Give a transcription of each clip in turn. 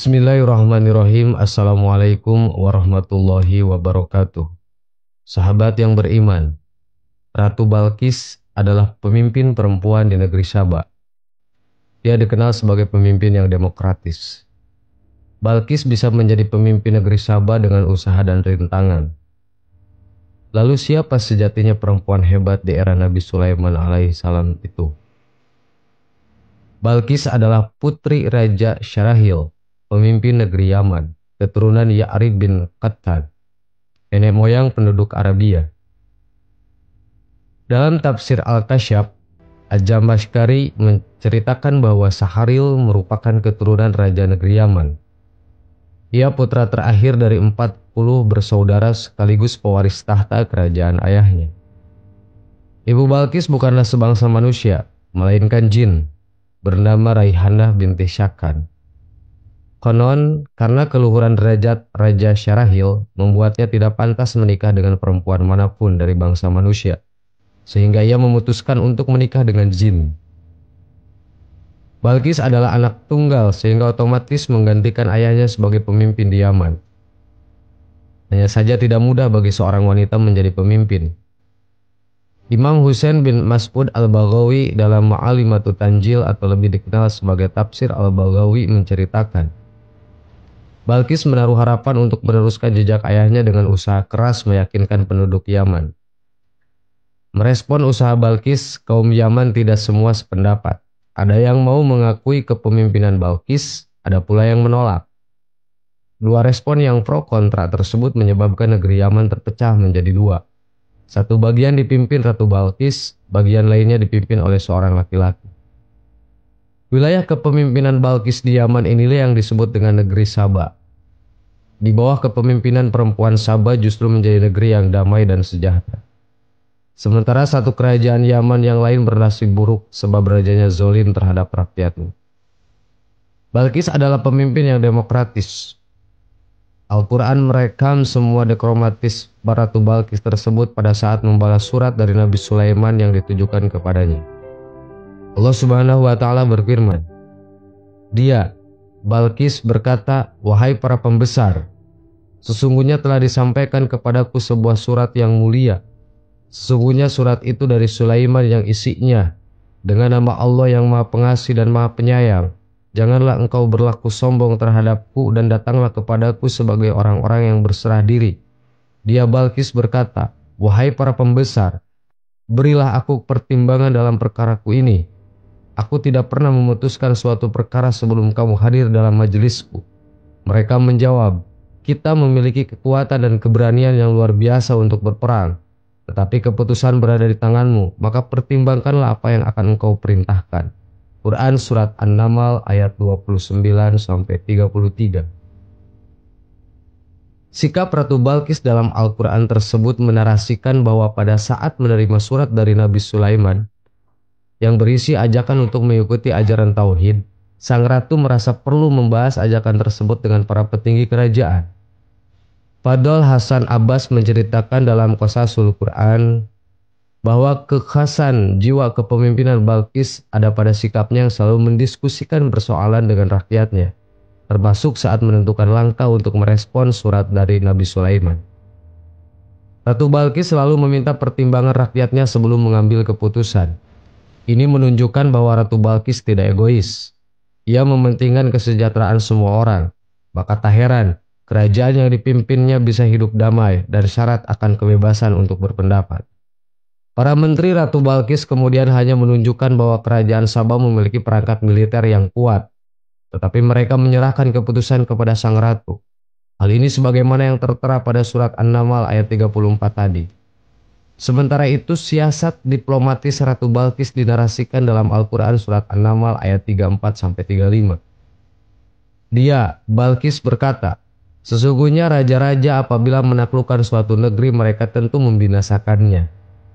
Bismillahirrahmanirrahim. Assalamualaikum warahmatullahi wabarakatuh. Sahabat yang beriman, Ratu Balqis adalah pemimpin perempuan di negeri Saba. Dia dikenal sebagai pemimpin yang demokratis. Balqis bisa menjadi pemimpin negeri Saba dengan usaha dan rintangan. Lalu siapa sejatinya perempuan hebat di era Nabi Sulaiman alaihissalam itu? Balqis adalah putri Raja Syarahil, pemimpin negeri Yaman, keturunan Ya'rib bin Qattan, nenek moyang penduduk Arabia. Dalam tafsir Al-Kasyaf, Al-Jamashkari menceritakan bahwa Saharil merupakan keturunan Raja negeri Yaman. Ia putra terakhir dari 40 bersaudara sekaligus pewaris tahta kerajaan ayahnya. Ibu Balqis bukanlah sebangsa manusia, melainkan jin, bernama Raihanah binti Syakan. Konon, karena keluhuran derajat Raja Syarahil membuatnya tidak pantas menikah dengan perempuan manapun dari bangsa manusia, sehingga ia memutuskan untuk menikah dengan jin. Balqis adalah anak tunggal sehingga otomatis menggantikan ayahnya sebagai pemimpin di Yaman. Hanya saja tidak mudah bagi seorang wanita menjadi pemimpin. Imam Husain bin Mas'ud al-Baghawi dalam Ma'alimatut Tanjil atau lebih dikenal sebagai Tafsir al-Baghawi menceritakan, Balqis menaruh harapan untuk meneruskan jejak ayahnya dengan usaha keras meyakinkan penduduk Yaman. Merespon usaha Balqis, kaum Yaman tidak semua sependapat. Ada yang mau mengakui kepemimpinan Balqis, ada pula yang menolak. Dua respon yang pro kontra tersebut menyebabkan negeri Yaman terpecah menjadi dua. Satu bagian dipimpin Ratu Balqis, bagian lainnya dipimpin oleh seorang laki-laki. Wilayah kepemimpinan Balqis di Yaman inilah yang disebut dengan negeri Saba. Di bawah kepemimpinan perempuan Saba justru menjadi negeri yang damai dan sejahtera. Sementara satu kerajaan Yaman yang lain bernasib buruk sebab rajanya zalim terhadap rakyatnya. Balqis adalah pemimpin yang demokratis. Al-Quran merekam semua dekromatis Ratu Balqis tersebut pada saat membalas surat dari Nabi Sulaiman yang ditujukan kepadanya. Allah Subhanahu wa Ta'ala berfirman, Dia, Balqis berkata, "Wahai para pembesar, sesungguhnya telah disampaikan kepadaku sebuah surat yang mulia. Sesungguhnya surat itu dari Sulaiman yang isinya, dengan nama Allah yang Maha Pengasih dan Maha Penyayang. Janganlah engkau berlaku sombong terhadapku dan datanglah kepadaku sebagai orang-orang yang berserah diri." Dia Balqis berkata, "Wahai para pembesar, berilah aku pertimbangan dalam perkaraku ini. Aku tidak pernah memutuskan suatu perkara sebelum kamu hadir dalam majelisku." Mereka menjawab, "Kita memiliki kekuatan dan keberanian yang luar biasa untuk berperang. Tetapi keputusan berada di tanganmu, maka pertimbangkanlah apa yang akan engkau perintahkan." Quran Surat An-Naml ayat 29-33. Sikap Ratu Balqis dalam Al-Quran tersebut menarasikan bahwa pada saat menerima surat dari Nabi Sulaiman yang berisi ajakan untuk mengikuti ajaran Tauhid, sang ratu merasa perlu membahas ajakan tersebut dengan para petinggi kerajaan. Fadl Hasan Abbas menceritakan dalam Qasasul Quran bahwa kekhasan jiwa kepemimpinan Balqis ada pada sikapnya yang selalu mendiskusikan persoalan dengan rakyatnya, termasuk saat menentukan langkah untuk merespon surat dari Nabi Sulaiman. Ratu Balqis selalu meminta pertimbangan rakyatnya sebelum mengambil keputusan. Ini menunjukkan bahwa Ratu Balqis tidak egois. Ia mementingkan kesejahteraan semua orang. Maka tak heran kerajaan yang dipimpinnya bisa hidup damai dan syarat akan kebebasan untuk berpendapat. Para menteri Ratu Balqis kemudian hanya menunjukkan bahwa kerajaan Saba memiliki perangkat militer yang kuat, tetapi mereka menyerahkan keputusan kepada sang ratu. Hal ini sebagaimana yang tertera pada surat An-Naml ayat 34 tadi. Sementara itu, siasat diplomatis Ratu Balqis dinarasikan dalam Al-Quran surat An-Naml ayat 34-35. Dia, Balqis berkata, "Sesungguhnya raja-raja apabila menaklukkan suatu negeri mereka tentu membinasakannya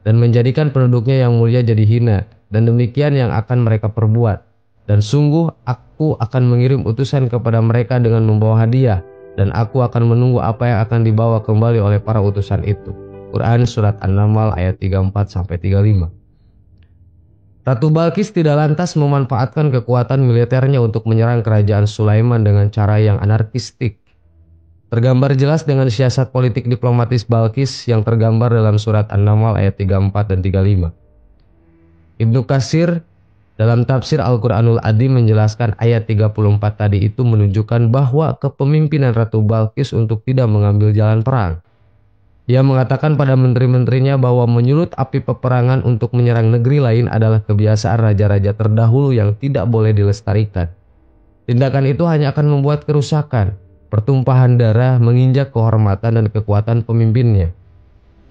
dan menjadikan penduduknya yang mulia jadi hina, dan demikian yang akan mereka perbuat. Dan sungguh aku akan mengirim utusan kepada mereka dengan membawa hadiah, dan aku akan menunggu apa yang akan dibawa kembali oleh para utusan itu." Quran Surat An-Naml ayat 34-35. Ratu Balkis tidak lantas memanfaatkan kekuatan militernya untuk menyerang kerajaan Sulaiman dengan cara yang anarkistik. Tergambar jelas dengan siasat politik diplomatis Balkis yang tergambar dalam surat An-Naml ayat 34 dan 35. Ibnu Katsir dalam tafsir Al-Quranul Adzim menjelaskan ayat 34 tadi itu menunjukkan bahwa kepemimpinan Ratu Balkis untuk tidak mengambil jalan perang. Ia mengatakan pada menteri-menterinya bahwa menyulut api peperangan untuk menyerang negeri lain adalah kebiasaan raja-raja terdahulu yang tidak boleh dilestarikan. Tindakan itu hanya akan membuat kerusakan, pertumpahan darah, menginjak kehormatan dan kekuatan pemimpinnya.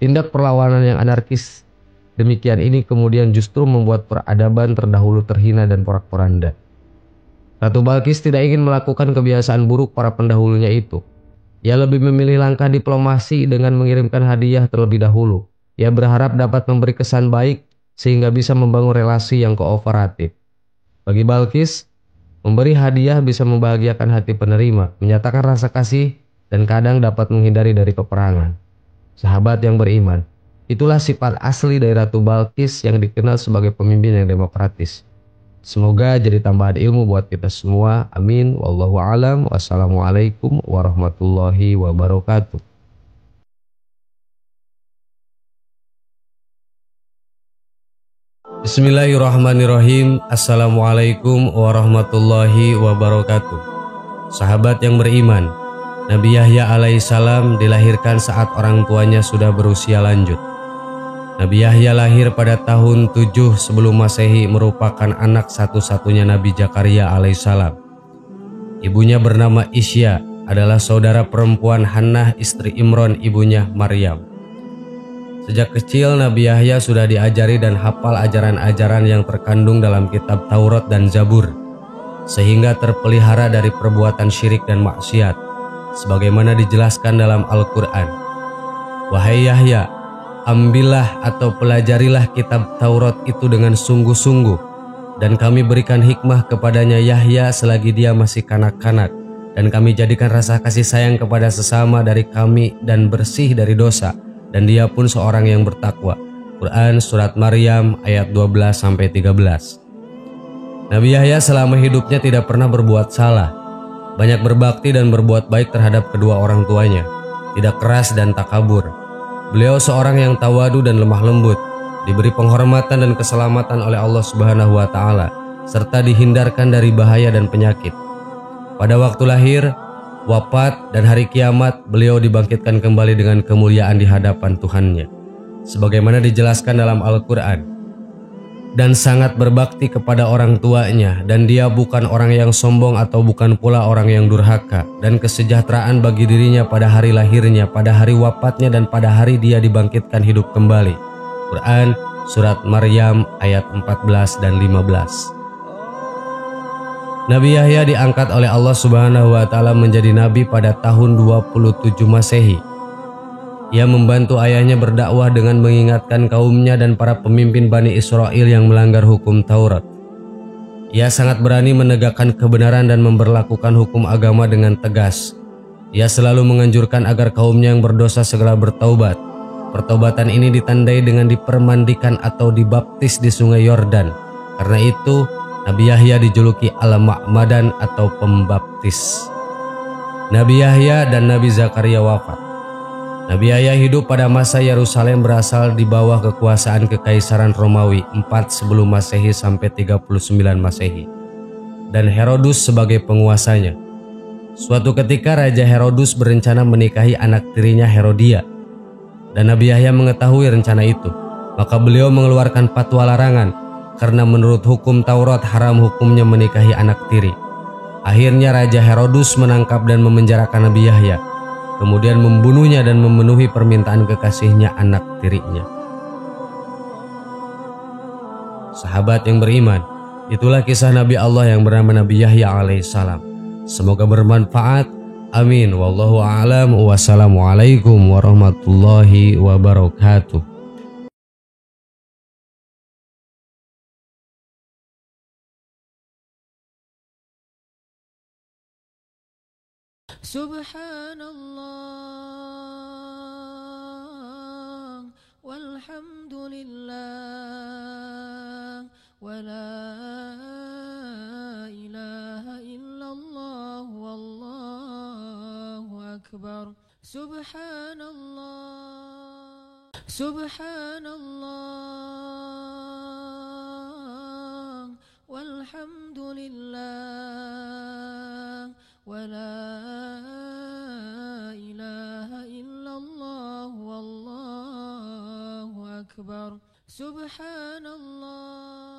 Tindak perlawanan yang anarkis demikian ini kemudian justru membuat peradaban terdahulu terhina dan porak-poranda. Ratu Balkis tidak ingin melakukan kebiasaan buruk para pendahulunya itu. Ia lebih memilih langkah diplomasi dengan mengirimkan hadiah terlebih dahulu. Ia berharap dapat memberi kesan baik sehingga bisa membangun relasi yang kooperatif. Bagi Balkis, memberi hadiah bisa membahagiakan hati penerima, menyatakan rasa kasih, dan kadang dapat menghindari dari peperangan. Sahabat yang beriman, itulah sifat asli dari Ratu Balkis yang dikenal sebagai pemimpin yang demokratis. Semoga jadi tambahan ilmu buat kita semua. Amin. Wallahu a'lam. Wassalamualaikum warahmatullahi wabarakatuh. Bismillahirrahmanirrahim. Assalamualaikum warahmatullahi wabarakatuh. Sahabat yang beriman, Nabi Yahya alaihissalam dilahirkan saat orang tuanya sudah berusia lanjut. Nabi Yahya lahir pada tahun 7 sebelum Masehi, merupakan anak satu-satunya Nabi Zakaria alaihissalam. Ibunya bernama Isya, adalah saudara perempuan Hannah istri Imron ibunya Maryam. Sejak kecil Nabi Yahya sudah diajari dan hafal ajaran-ajaran yang terkandung dalam kitab Taurat dan Zabur, sehingga terpelihara dari perbuatan syirik dan maksiat, sebagaimana dijelaskan dalam Al-Quran. Wahai Yahya, ambillah atau pelajarilah kitab Taurat itu dengan sungguh-sungguh, dan kami berikan hikmah kepadanya Yahya selagi dia masih kanak-kanak, dan kami jadikan rasa kasih sayang kepada sesama dari kami dan bersih dari dosa, dan dia pun seorang yang bertakwa. Quran Surat Maryam ayat 12-13. Nabi Yahya selama hidupnya tidak pernah berbuat salah, banyak berbakti dan berbuat baik terhadap kedua orang tuanya, tidak keras dan takabur. Beliau seorang yang tawadu dan lemah lembut, diberi penghormatan dan keselamatan oleh Allah Subhanahu wa Ta'ala, serta dihindarkan dari bahaya dan penyakit. Pada waktu lahir, wafat, dan hari kiamat, beliau dibangkitkan kembali dengan kemuliaan di hadapan Tuhannya, sebagaimana dijelaskan dalam Al-Quran. Dan sangat berbakti kepada orang tuanya, dan dia bukan orang yang sombong atau bukan pula orang yang durhaka, dan kesejahteraan bagi dirinya pada hari lahirnya, pada hari wafatnya, dan pada hari dia dibangkitkan hidup kembali. Quran Surat Maryam ayat 14 dan 15. Nabi Yahya diangkat oleh Allah Subhanahu wa Ta'ala menjadi nabi pada tahun 27 Masehi. Ia membantu ayahnya berdakwah dengan mengingatkan kaumnya dan para pemimpin Bani Israel yang melanggar hukum Taurat. Ia sangat berani menegakkan kebenaran dan memberlakukan hukum agama dengan tegas. Ia selalu menganjurkan agar kaumnya yang berdosa segera bertaubat. Pertaubatan ini ditandai dengan dipermandikan atau dibaptis di sungai Yordan. Karena itu, Nabi Yahya dijuluki Al-Ma'madan atau pembaptis. Nabi Yahya dan Nabi Zakaria wafat. Nabi Yahya hidup pada masa Yerusalem berasal di bawah kekuasaan Kekaisaran Romawi 4 sebelum Masehi sampai 39 Masehi, dan Herodus sebagai penguasanya. Suatu ketika Raja Herodus berencana menikahi anak tirinya Herodia, dan Nabi Yahya mengetahui rencana itu. Maka beliau mengeluarkan fatwa larangan, karena menurut hukum Taurat haram hukumnya menikahi anak tiri. Akhirnya Raja Herodus menangkap dan memenjarakan Nabi Yahya, kemudian membunuhnya dan memenuhi permintaan kekasihnya, anak tirinya. Sahabat yang beriman, itulah kisah Nabi Allah yang bernama Nabi Yahya alaihissalam. Semoga bermanfaat. Amin. Wallahu a'lam. Wassalamualaikum warahmatullahi wabarakatuh. Subhanallah walhamdulillah ولا إله إلا الله والله أكبر سبحان الله سبحان الله والحمد لله ولا إله إلا الله والله أكبر سبحان الله